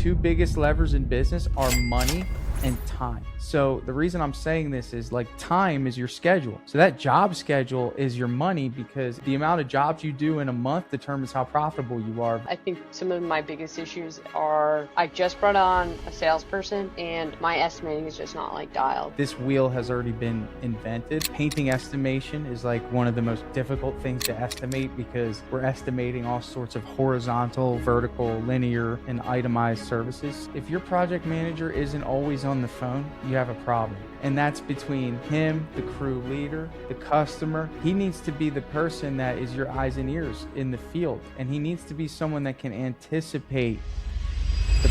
two biggest levers in business are money and time. So the reason I'm saying this is like time is your schedule. So that job schedule is your money because the amount of jobs you do in a month determines how profitable you are. I think some of my biggest issues are I just brought on a salesperson and my estimating is just not like dialed. This wheel has already been invented. Painting estimation is like one of the most difficult things to estimate because we're estimating all sorts of horizontal, vertical, linear, and itemized services. If your project manager isn't always on the phone, you have a problem. And that's between him, the crew leader, the customer. He needs to be the person that is your eyes and ears in the field. And he needs to be someone that can anticipate the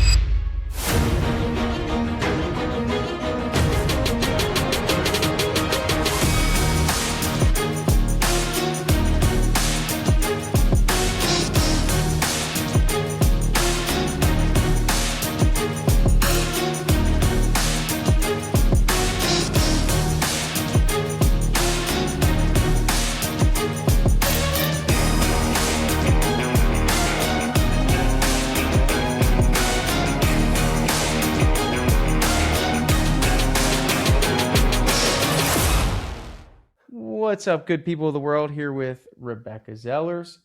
What's up, good people of the world? Here with Rebecca Zellers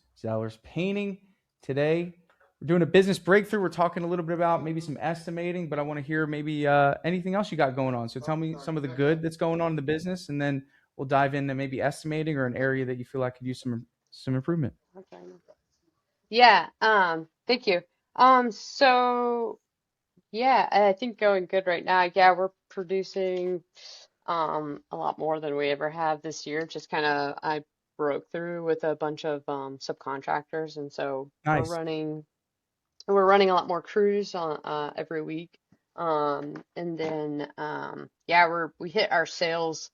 Painting. Today, we're doing a business breakthrough. We're talking a little bit about maybe some estimating, but I want to hear maybe anything else you got going on. So tell me some of the good that's going on in the business, and then we'll dive into maybe estimating or an area that you feel like could use some improvement. Okay. Yeah, thank you. So yeah, I think going good right now. Yeah, we're producing a lot more than we ever have this year. Just kind of I broke through with a bunch of subcontractors, and so Nice. we're running a lot more crews on every week. And then yeah, we hit our sales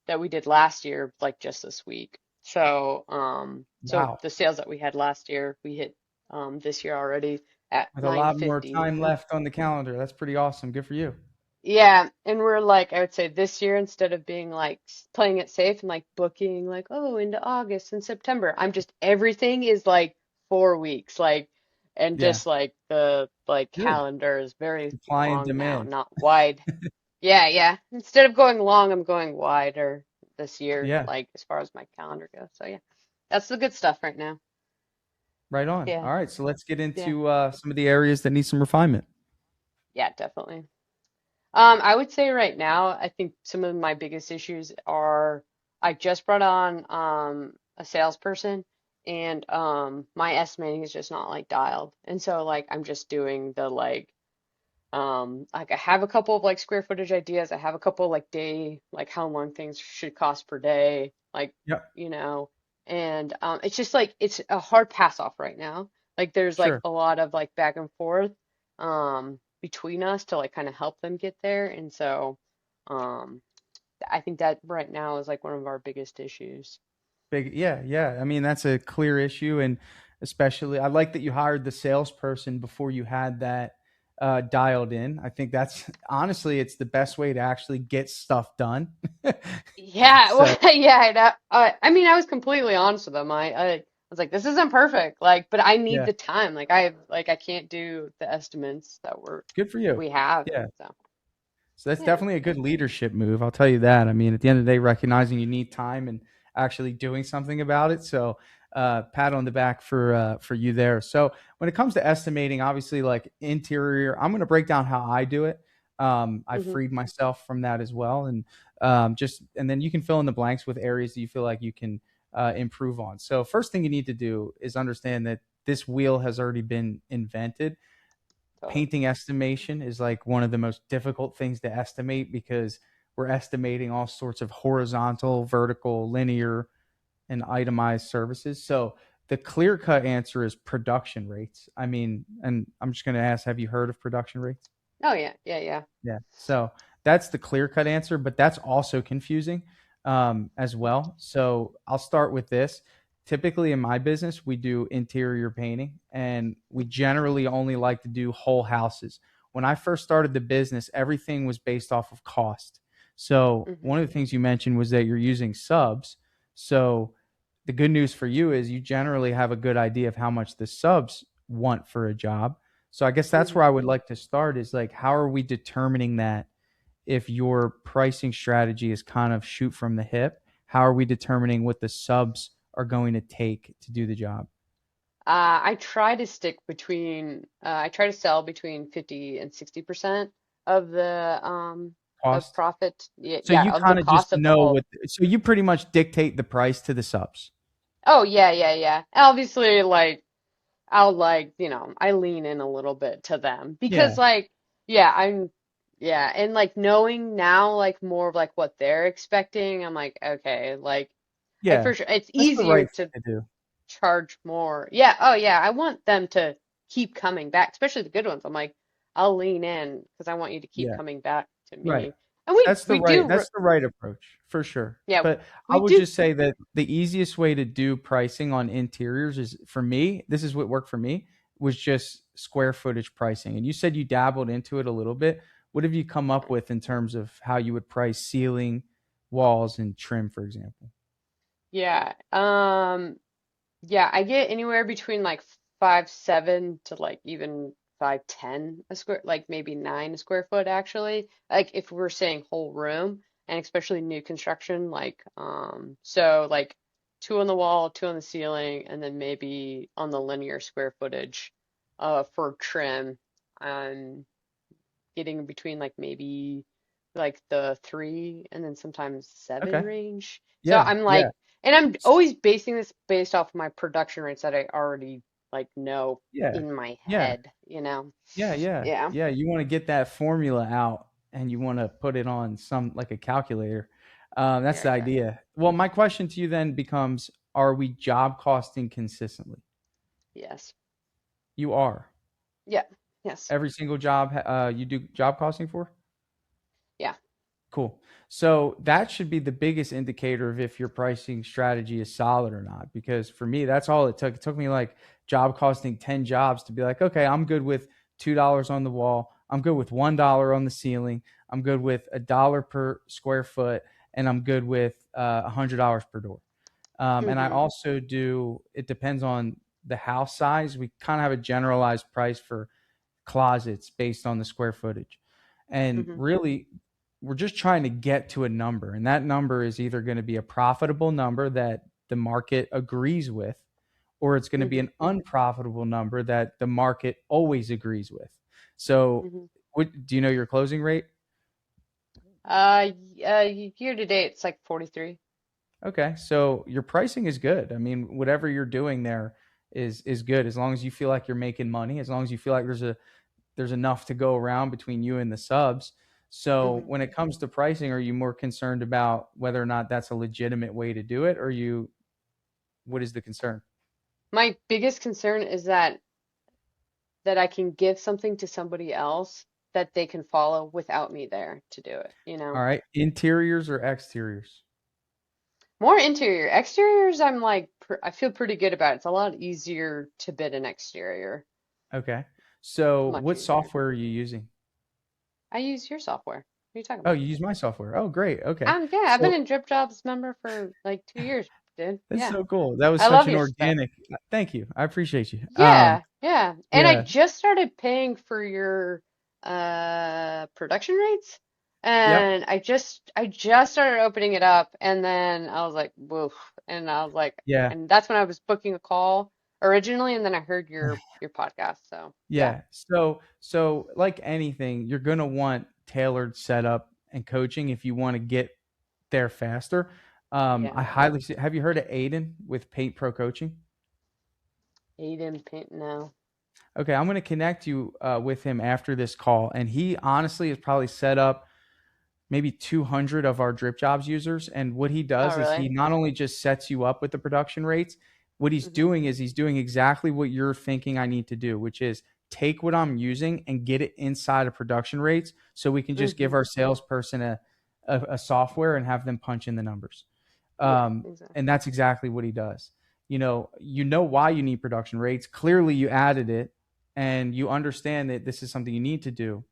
that we did last year like just this week. So Wow. the sales that we had last year, we hit this year already at With a lot more 950. time left on the calendar. That's pretty awesome. Good for you. Yeah, and we're like, I would say this year, instead of being like playing it safe and like booking like, oh, into August and September, I'm just everything is like 4 weeks, like, and Yeah. just like the like Good. calendar is very Supply and long now, demand. not wide. Yeah, yeah. Instead of going long, I'm going wider this year, Yeah. like as far as my calendar goes. So yeah, that's the good stuff right now. Right on. Yeah, All right. So let's get yeah, into some of the areas that need some refinement. yeah, definitely. I would say right now, I think some of my biggest issues are I just brought on a salesperson and my estimating is just not like dialed. And so like I'm just doing the like I have a couple of like square footage ideas. I have a couple like day like how long things should cost per day, like Yep. you know, and it's just like it's a hard pass off right now. Like there's like Sure. a lot of like back and forth between us to like kind of help them get there. And so um I think that right now is like one of our biggest issues. Big. Yeah. Yeah. I mean, that's a clear issue. And especially, I like that you hired the salesperson before you had that dialed in. I think that's honestly, it's the best way to actually get stuff done. Yeah, well, So, yeah, I mean, I was completely honest with them. I was like, this isn't perfect, like, but I need yeah, the time. Like I can't do the estimates that good for you. we have. Yeah. So So that's yeah, definitely a good leadership move. I'll tell you that. I mean, at the end of the day, recognizing you need time and actually doing something about it. So, pat on the back for you there. So, when it comes to estimating, obviously, like interior, I'm going to break down how I do it. I hmm freed myself from that as well, and just and then you can fill in the blanks with areas that you feel like you can improve on. So, first thing you need to do is understand that this wheel has already been invented. totally. Painting estimation is like one of the most difficult things to estimate because we're estimating all sorts of horizontal, vertical, linear, and itemized services. So the clear cut answer is production rates. I mean, and I'm just going to ask, have you heard of production rates? Oh yeah, yeah, yeah. Yeah. So that's the clear cut answer, but that's also confusing as well. So I'll start with this. Typically in my business, we do interior painting and we generally only like to do whole houses. When I first started the business, everything was based off of cost. So hmm one of the things you mentioned was that you're using subs. So the good news for you is you generally have a good idea of how much the subs want for a job. So I guess that's where Hmm. I would like to start is like, how are we determining that if your pricing strategy is kind of shoot from the hip? How are we determining what the subs are going to take to do the job? I try to stick between, I try to sell between 50 and 60% of of Cost. profit. Yeah, So yeah, you of the kind of just cost of the know whole. what, so you pretty much dictate the price to the subs. Oh, yeah, yeah, yeah. Obviously, like, I'll like, I lean in a little bit to them because Yeah. like, yeah, yeah, and like knowing now like more of like what they're expecting, I'm like, okay, like I Yeah. for sure it's That's the easier right to thing to do. charge more. Yeah, oh yeah, I want them to keep coming back, especially the good ones. I'm like, I'll lean in because I want you to keep Yeah. coming back to Right. me. And we do, That's the right approach for sure. yeah, But I we would do. just say that the easiest way to do pricing on interiors is for me, this is what worked for me, was just square footage pricing. And you said you dabbled into it a little bit. What have you come up with in terms of how you would price ceiling, walls, and trim, for example? Yeah. Yeah, I get anywhere between like 5'7" to like even 5'10" a square, like maybe 9 a square foot actually. Like if we're saying whole room and especially new construction, like so like two on the wall, two on the ceiling, and then maybe on the linear square footage for trim. Um getting between like maybe like the 3 and then sometimes 7 Okay. range. So Yeah. I'm Yeah. like, and I'm always basing this based off of my production rates that I already like know Yeah. in my Yeah. head, you know? Yeah. Yeah. Yeah. Yeah. You want to get that formula out and you want to put it on some like a calculator. That's Yeah, the yeah. idea. Well, my question to you then becomes, are we job costing consistently? Yes. You are. Yeah. Yes. Every single job you do job costing for? Yeah. Cool. So that should be the biggest indicator of if your pricing strategy is solid or not. Because for me, that's all it took. It took me like job costing 10 jobs to be like, okay, I'm good with $2 on the wall. I'm good with $1 on the ceiling. I'm good with $1 per square foot. And I'm good with $100 per door. And I Mm-hmm. also do, it depends on the house size. We kind of have a generalized price for closets based on the square footage. And Mm-hmm. really, we're just trying to get to a number. And that number is either going to be a profitable number that the market agrees with, or it's going to be Mm-hmm. an unprofitable number that the market always agrees with. So, Mm-hmm. do you know your closing rate? Year to date, it's like 43. Okay, so your pricing is good. I mean, whatever you're doing there is good as long as you feel like you're making money, as long as you feel like there's enough to go around between you and the subs. So Mm-hmm. when it comes to pricing, are you more concerned about whether or not that's a legitimate way to do it, or you what is the concern? My biggest concern is that I can give something to somebody else that they can follow without me there to do it, you All know? right, interiors or exteriors? More interior. Exteriors, I'm like, I feel pretty good about. It's a lot easier to bid an exterior. Okay. So Much what easier. software are you using? I use your software. What are you talking Oh, about? you use my software. Oh, great. Okay. Yeah, I've been So a DripJobs member for like 2 years, dude. that's Yeah. so cool. That was I such love an your stuff. organic. Thank you. I appreciate you. Yeah, yeah. And I Yeah. just started paying for your production rates. Yep. And I just started opening it up and then I was like, woof. And I was like, Yeah. and that's when I was booking a call originally and then I heard your podcast. So yeah. Yeah. So like anything, you're gonna want tailored setup and coaching if you want to get there faster. I Yeah. have you heard of Aiden with Paint Pro Coaching? Aiden Paint now. Okay, I'm gonna connect you with him after this call, and he honestly has probably set up maybe 200 of our DripJobs users. And what he Oh does is he really? not only just sets you up with the production rates, what he's Hmm. doing is he's doing exactly what you're thinking I need to do, which is take what I'm using and get it inside of production rates so we can just give Hmm. our salesperson a software and have them punch in the numbers. Yeah, And exactly. that's exactly what he does. You know why you need production rates. Clearly, you added it and you understand that this is something you need to do.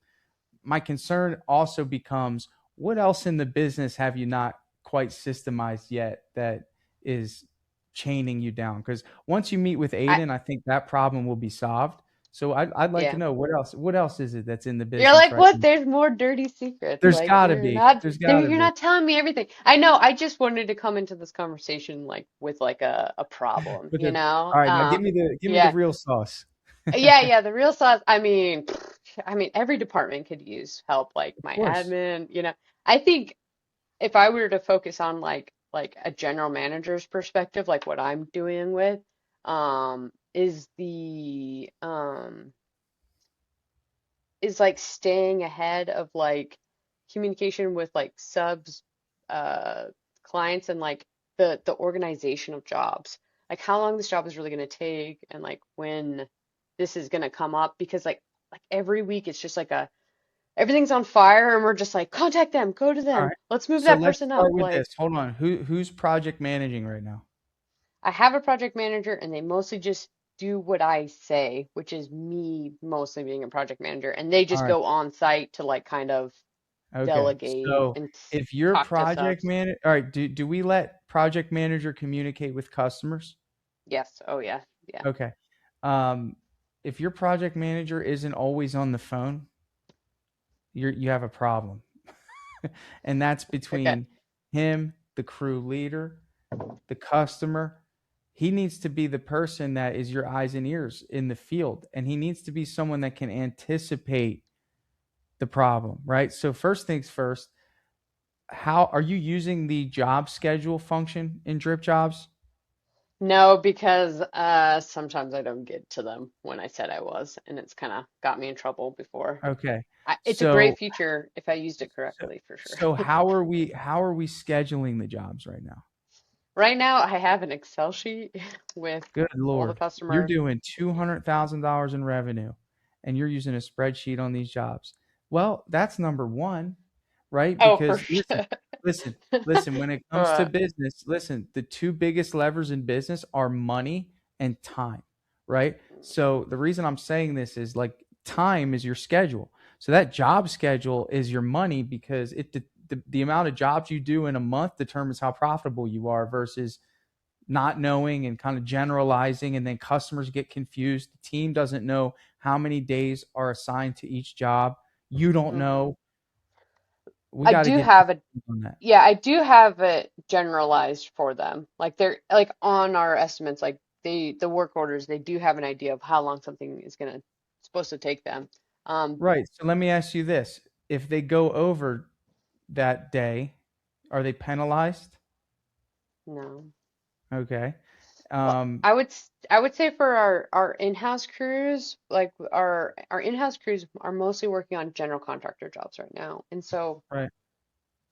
My concern also becomes, what else in the business have you not quite systemized yet that is chaining you down? Because once you meet with I Aiden, I think that problem will be solved. So I'd like to Yeah. know what else is it that's in the You're business like, right what? now? There's more dirty secrets. There's Like gotta be. There's gotta you're be. not telling me everything. I know. I just wanted to come into this conversation like with like a problem, But you then, know? all right, now give me the Yeah. real sauce. Yeah, the real sauce. I mean, every department could use help, like Of my course. admin, you know. I think if I were to focus on like a general manager's perspective, like what I'm doing with, is is like staying ahead of like communication with like subs, uh, clients, and like the organization of jobs, like how long this job is really going to take, and like when this is going to come up, because like every week it's just like a everything's on fire, and we're just like contact them, go to All them, right. let's move So that let's person up. start with Like this. Hold on. Who's project managing right now? I have a project manager, and they mostly just do what I say, which is me mostly being a project manager, and they All just right. go on site to like kind of Okay. delegate So and if your talk to project subs. manager, all right, do we let project manager communicate with customers? Yes. Oh yeah. Yeah. Okay. Um, if your project manager isn't always on the phone, you have a problem. And that's Okay. between him, the crew leader, the customer. He needs to be the person that is your eyes and ears in the field, and he needs to be someone that can anticipate the problem, right? So first things first, how are you using the job schedule function in DripJobs? No, because sometimes I don't get to them when I said I was, and it's kind of got me in trouble before. Okay. It's a great So feature if I used it so, correctly, for sure. so how are we scheduling the jobs right now? Right now, I have an Excel sheet with Good all the Lord. You're customers. doing $200,000 in revenue and you're using a spreadsheet on these jobs. Well, that's number one, right? Oh, for Because sure. listen, listen, when it comes to Uh, business, listen, the two biggest levers in business are money and time, right? So the reason I'm saying this is like time is your schedule. So that job schedule is your money because the amount of jobs you do in a month determines how profitable you are versus not knowing and kind of generalizing, and then customers get confused. The team doesn't know how many days are assigned to each job. You don't mhm. know. We I got to do get have a on that. Yeah, I do have it generalized for them. Like they're like on our estimates, like the work orders, they do have an idea of how long something is gonna supposed to take them. Um, Right. So let me ask you this. If they go over that day, are they penalized? no. Okay. Well, Um, I would say for our in-house crews, like our in-house crews are mostly working on general contractor jobs right now. And so right.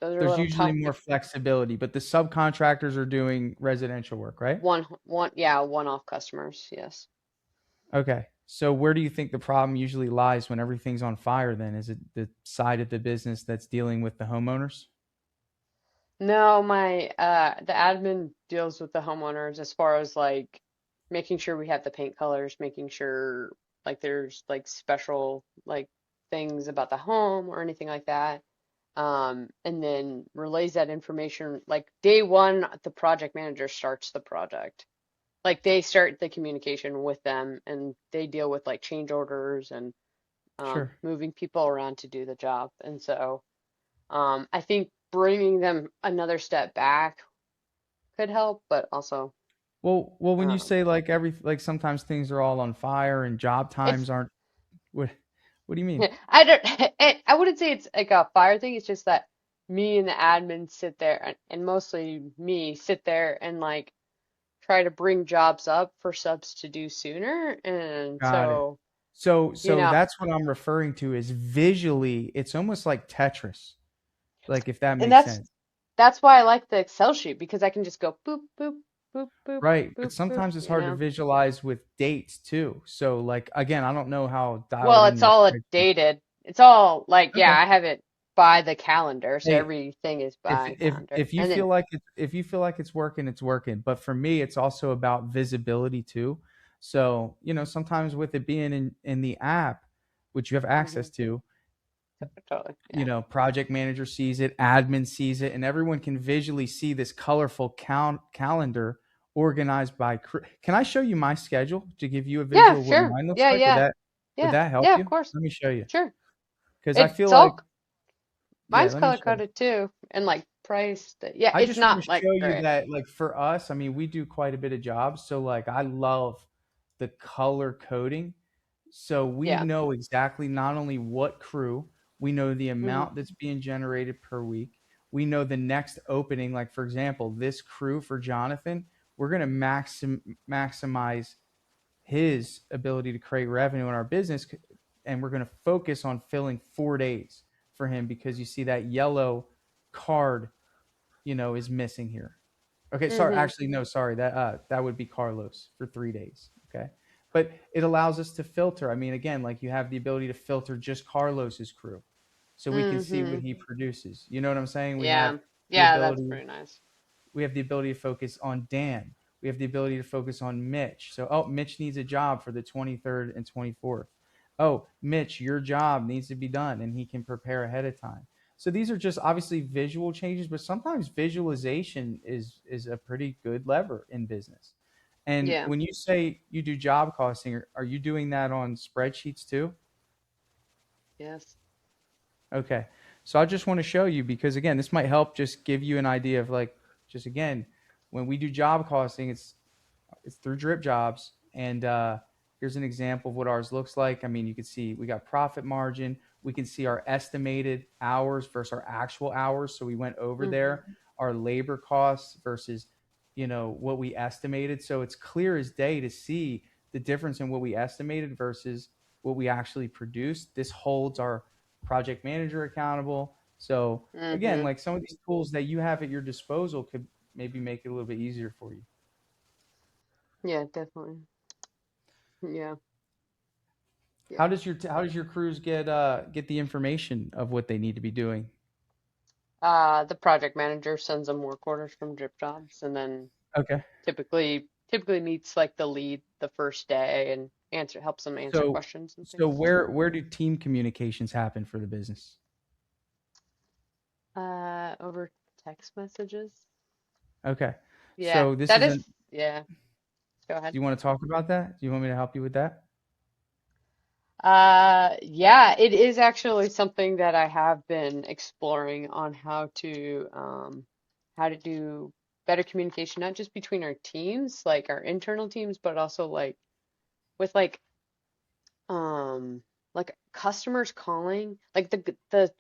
those are a There's little usually tough more flexibility, but the subcontractors are doing residential work, right? one-off customers, yes. Okay. So where do you think the problem usually lies when everything's on fire then? Is it the side of the business that's dealing with the homeowners? No, my the admin deals with the homeowners as far as like making sure we have the paint colors, making sure like there's like special like things about the home or anything like that. And then relays that information like day one, the project manager starts the project. Like they start the communication with them, and they deal with like change orders and Sure. moving people around to do the job. And so I think bringing them another step back could help, but also Well, when you um, say like sometimes things are all on fire and job it's times aren't what what do you mean? I don't I wouldn't say it's like a fire thing. It's just that me and the admin sit there, and mostly me sit there and like try to bring jobs up for subs to do sooner, and Got it. so you So know, that's what I'm referring to is visually, it's almost like Tetris. Like if that and makes sense. that's why I like the Excel sheet, because I can just go boop boop boop boop Right. But boop boop, sometimes it's you hard to know. visualize with dates too. So like again, I don't know how dialed Well, in it's your all spreadsheet. dated. It's all like, yeah, Okay. I have it by the calendar, so Hey, everything is if by if calendar. if you And feel then, like if you feel like it's working, it's working. But for me, it's also about visibility too. So, sometimes with it being in the app, which you have mhm, access to, totally, yeah. project manager sees it, admin sees it, and everyone can visually see this colorful calendar organized by. Can I show you my schedule to give you a Yeah, visual of what sure. mine looks Yeah, like? Would yeah. that? Would Yeah. that help Yeah, of you? course. Let me show you. Sure. Because I feel It's like, all yeah, mine's let me color show you. coded too and like priced. Yeah, I it's just want not to like show you gray. that, like, for us, I mean, we do quite a bit of jobs. So, like, I love the color coding. So we Yeah. know exactly not only what crew, we know the Hmm. amount that's being generated per week. We know the next opening. Like, for example, this crew for Jonathan, we're going to maximize his ability to create revenue in our business. And we're going to focus on filling 4 days for him because you see that yellow card, is missing here. Okay, sorry. Hmm. Actually, no, sorry. That would be Carlos for 3 days. Okay, but it allows us to filter. I mean, again, like you have the ability to filter just Carlos's crew, so we can see what Hmm. he produces. You know what I'm saying? We have Yeah. the Yeah, that's ability pretty nice. we have the ability to focus on Dan. We have the ability to focus on Mitch. So, oh, Mitch needs a job for the 23rd and 24th. Oh, Mitch, your job needs to be done, and he can prepare ahead of time. So these are just obviously visual changes, but sometimes visualization is a pretty good lever in business. And Yeah. when you say you do job costing, are you doing that on spreadsheets too? Yes. Okay. So I just want to show you because again, this might help just give you an idea of like just again, when we do job costing, it's through DripJobs, and here's an example of what ours looks like. I mean, you can see we got profit margin. We can see our estimated hours versus our actual hours. So we went over Hmm. there, our labor costs versus what we estimated. So it's clear as day to see the difference in what we estimated versus what we actually produced. This holds our project manager accountable. So again, Hmm. like some of these tools that you have at your disposal could maybe make it a little bit easier for you. Yeah, definitely. Yeah. Yeah. How does your crews get the information of what they need to be doing? The project manager sends them work orders from DripJobs and then Okay. typically meets like the lead the first day and helps them answer So questions and so things. where do team communications happen for the business? Over text messages. Okay. Yeah, So this that is is, an yeah, go do ahead. you want to talk about that? Do you want me to help you with that? Yeah, it is actually something that I have been exploring on how to do better communication, not just between our teams, like our internal teams, but also like with um like customers calling, like the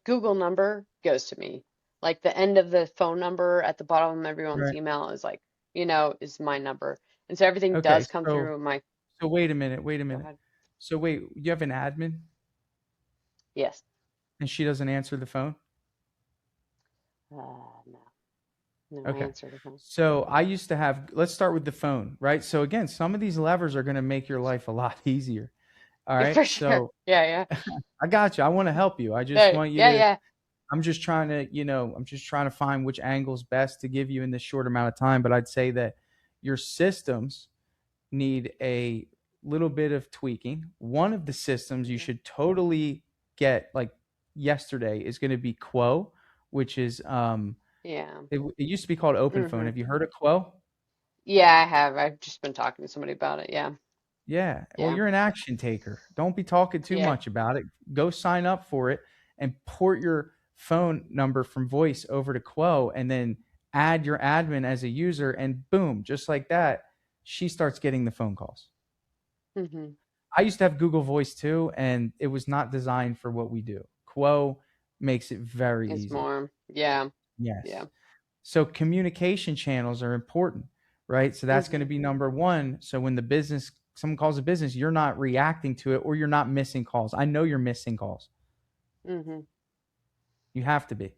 Google number goes to me. Like the end of the phone number at the bottom of everyone's Right. email is like, is my number. And so everything Okay. does come So through my, so wait a minute. Wait a go minute. ahead. So wait, you have an admin Yes. and she doesn't answer the phone? No. No, I Okay. answer the phone. So I used to have, let's start with the phone, right? So again, some of these levers are going to make your life a lot easier. All right. For sure. So Yeah, yeah. I got you. I want to help you. I just There, want you yeah, to, yeah. I'm just trying to find which angle's best to give you in this short amount of time. But I'd say that your systems need a little bit of tweaking. One of the systems you Okay. should totally get like yesterday is going to be Quo, which is, Yeah. it used to be called Open Phone. Hmm. Have you heard of Quo? Yeah, I have. I've just been talking to somebody about it. Yeah. Yeah. Well, Yeah. you're an action taker. Don't be talking too Yeah. much about it. Go sign up for it and port your phone number from voice over to Quo and then add your admin as a user. And boom, just like that, she starts getting the phone calls. Hmm. I used to have Google Voice too, and it was not designed for what we do. Quo makes it very It's easy. more. Yeah. Yes. Yeah. So communication channels are important, right? So that's going to Hmm. be number one. So when someone calls a business, you're not reacting to it or you're not missing calls. I know you're missing calls. Hmm. You have to be.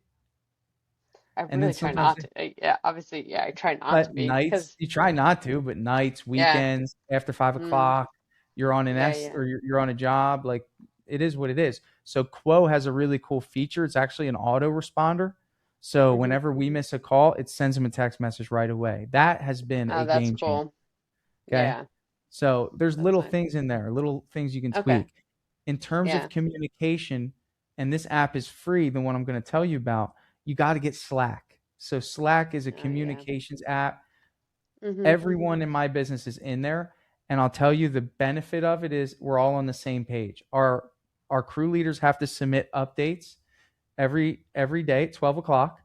I And then really try sometimes, not to. Yeah, obviously, yeah, I try not to but be nights, because, you try not to, but nights, yeah. weekends, after five Mm, o'clock, you're on an yeah, S yeah. or you're on a job. Like it is what it is. So Quo has a really cool feature. It's actually an auto responder. So Hmm. whenever we miss a call, it sends them a text message right away. That has been Oh, a that's game changer. cool. Okay. Yeah, So there's that's little nice. things in there, little things you can Okay. tweak. In terms of Yeah. communication, and this app is free, the one I'm going to tell you about, you got to get Slack. So Slack is a Oh, yeah. communications app. Hmm. Everyone in my business is in there. And I'll tell you the benefit of it is we're all on the same page. Our crew leaders have to submit updates every day at 12 o'clock.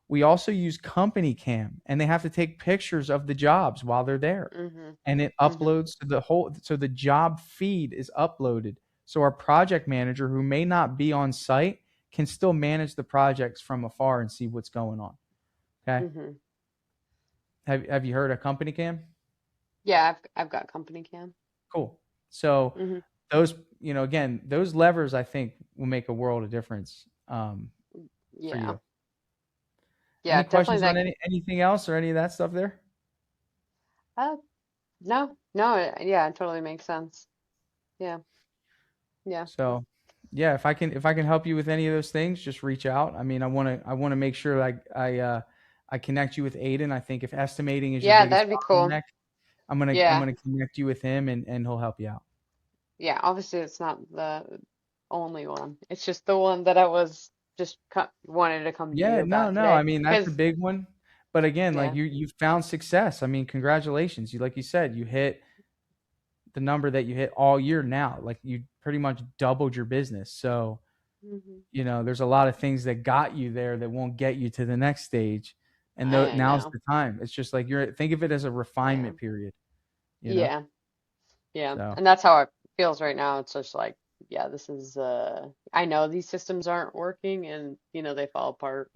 We also use CompanyCam, and they have to take pictures of the jobs while they're there. Mhm. And it Mhm. uploads to the whole, so the job feed is uploaded. So our project manager, who may not be on site, can still manage the projects from afar and see what's going on. Okay. Mhm. Have you heard of CompanyCam? Yeah, I've got CompanyCam. Cool. So Mhm. those, again, those levers I think will make a world of difference for Yeah. you. Yeah, Any definitely questions on that. anything else or any of that stuff there? Uh, no, no, yeah, it totally makes sense. Yeah. Yeah. So, yeah, if I can help you with any of those things, just reach out. I mean, I want to make sure I connect you with Aiden. I think if estimating is your Yeah, biggest that'd be cool. bottleneck, I'm Yeah. gonna connect you with him and he'll help you out. Yeah, obviously it's not the only one. It's just the one that I was just wanted to come to you Yeah, no, about no. I today. mean, that's a 'Cause big one. But again, like yeah. you found success. I mean, congratulations. Like you said, you hit the number that you hit all year now. Like you pretty much doubled your business. So, Mhm. there's a lot of things that got you there that won't get you to the next stage. And I now's know. the time. It's just like think of it as a Yeah. refinement period. Yeah. Yeah. So And that's how it feels right now. It's just like, yeah, this is I know these systems aren't working and they fall apart.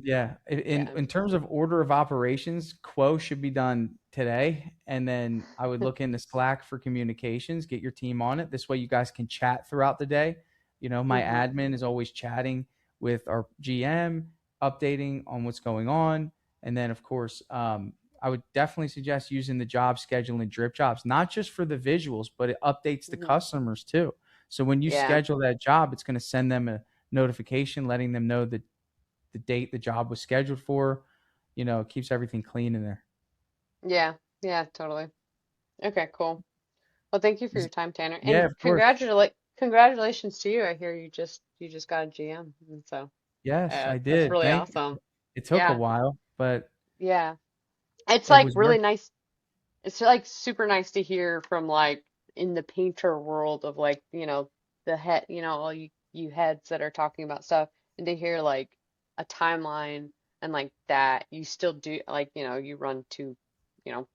yeah, in Yeah. in terms of order of operations, Quo should be done today, and then I would look into Slack for communications, get your team on it. This way, you guys can chat throughout the day. My Mhm. admin is always chatting with our GM, updating on what's going on, and then of course, I would definitely suggest using the job schedule in DripJobs, not just for the visuals, but it updates the Mhm. customers too. So when you Yeah. schedule that job, it's going to send them a notification letting them know that the date the job was scheduled for. It keeps everything clean in there. Yeah. Yeah, totally. Okay, cool. Well, thank you for your time, Tanner. Yeah, And of course. congratulations to you. I hear you just got a GM. And so Yes, I that's did. really Thank you. awesome. It took a Yeah. while, but Yeah. It's it like was really worth. nice. It's like super nice to hear from like in the painter world of like, the head, all you heads that are talking about stuff and to hear like a timeline and like that you still do like, you run two, you know,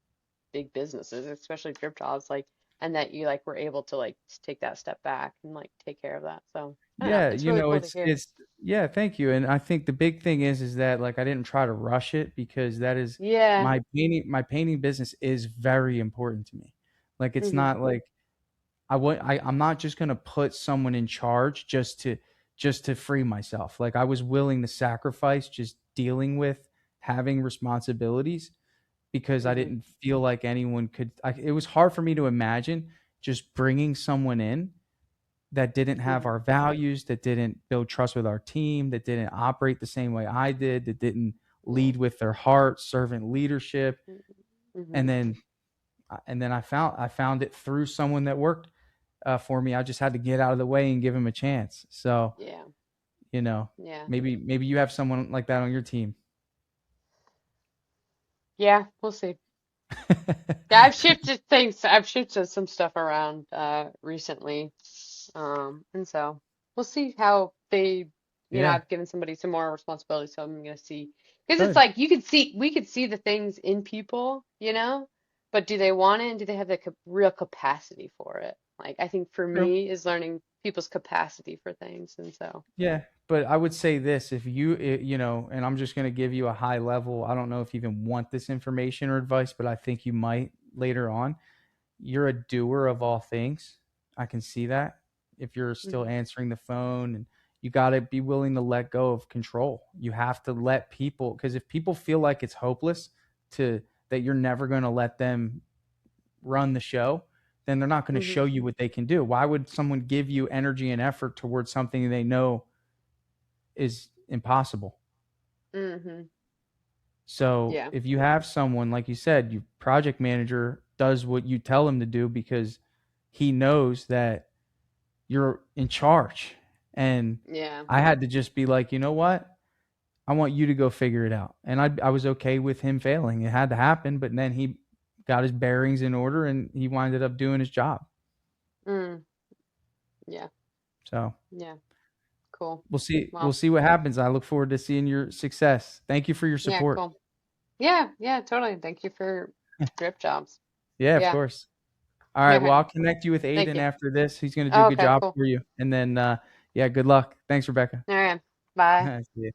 big businesses, especially DripJobs, like and that you like were able to like take that step back and like take care of that. So I don't know. Yeah, It's really cool to hear. it's yeah, thank you. And I think the big thing is that like I didn't try to rush it because that is Yeah. my painting business is very important to me. Like it's Hmm. not like I'm not just going to put someone in charge just to free myself. Like I was willing to sacrifice just dealing with having responsibilities because I Hmm. didn't feel like anyone could. It was hard for me to imagine just bringing someone in that didn't have Hmm. our values, that didn't build trust with our team, that didn't operate the same way I did, that didn't Yeah. lead with their heart, servant leadership, and Hmm. then I found it through someone that worked for me. I just had to get out of the way and give him a chance. So Yeah. you know, Yeah. maybe you have someone like that on your team. Yeah. We'll see. Yeah, I've shifted things. I've shifted some stuff around recently. And so we'll see how Yeah, I've given somebody some more responsibility, so I'm gonna see because it's good. like we could see the things in people, but do they want it and do they have the real capacity for it? Like I think for True. me is learning people's capacity for things, and so Yeah, but I would say this: if and I'm just going to give you a high level. I don't know if you even want this information or advice, but I think you might later on. You're a doer of all things. I can see that. If you're still hmm. answering the phone, and you got to be willing to let go of control. You have to let people, because if people feel like it's hopeless to that you're never going to let them run the show, then they're not going to Hmm. show you what they can do. Why would someone give you energy and effort towards something they know is impossible? Hmm. So Yeah. if you have someone, like you said, your project manager does what you tell him to do because he knows that you're in charge. And Yeah. I had to just be like, you know what? I want you to go figure it out. And I was okay with him failing. It had to happen, but then he got his bearings in order, and he winded up doing his job. Mm, yeah. So Yeah. Cool. we'll see. We'll Well, see what happens. I look forward to seeing your success. Thank you for your yeah, support. cool. Yeah, yeah, totally. Thank you for drip jobs. Yeah, of Yeah. course. All All right. Well, right. I'll connect you with Thank Aiden you. after this. He's going to do a Oh, good okay, job cool. for you. And then, yeah, good luck. Thanks, Rebecca. All right. Bye. See ya.